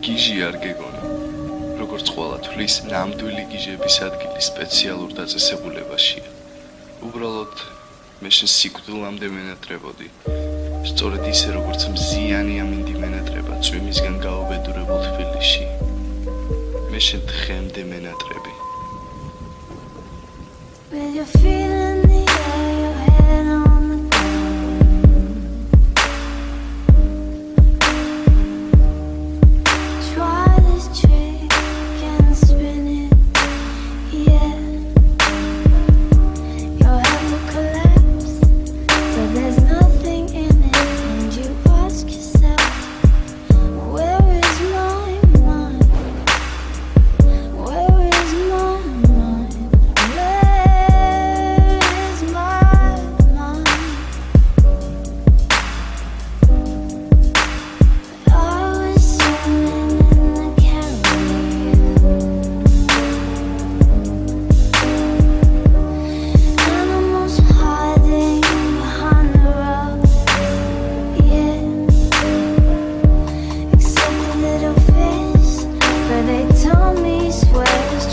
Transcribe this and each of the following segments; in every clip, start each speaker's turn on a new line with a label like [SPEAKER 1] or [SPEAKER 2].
[SPEAKER 1] გიჟი არ გეგონი. როგორც ყველა თვლის, ნამდვილი გიჟების ადგილი სპეციალურ დაწესებულებაშია. უბრალოდ მე შენ სიკვდილამდე მენატრებოდი. სწორედ ისე როგორც მზიანი ამინდი მენატრება წვიმისგან გაუბედურებულ თბილისში. მე შენ დღემდე მენატრები.
[SPEAKER 2] With your feet in the air, your head on the ground. Try this trick and spin it, yeah. Your head will collapse, but there's nothing in it, and you ask yourself, where is my mind? Where is my mind?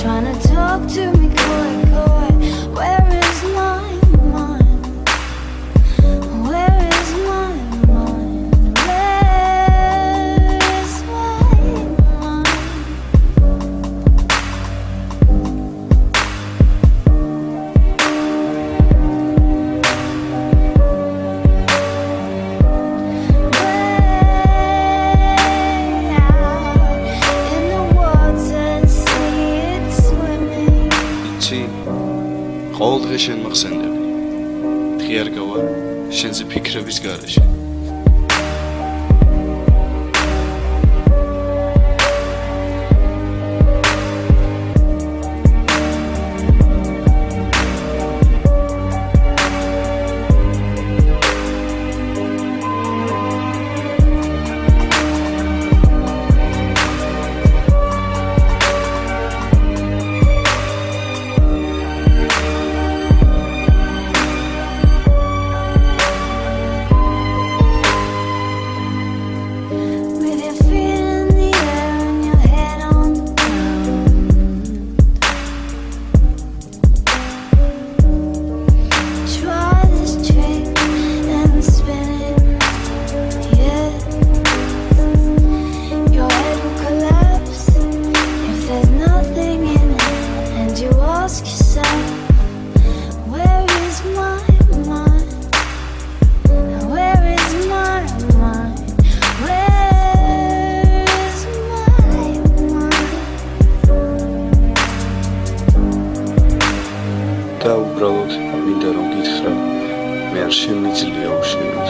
[SPEAKER 2] Trying to talk to me, coy. Where is my mind? Where is my mind? Where is my mind?
[SPEAKER 1] ყოველ დღე შენ მახსენდები. დღე არ გავა შენზე ფიქრების გარეშე. Ask yourself, where is my mind? Where is my mind? Where is my mind? და უბრალოდ მინდა რომ გითხრა, მე არ შემიძლია უშენოდ.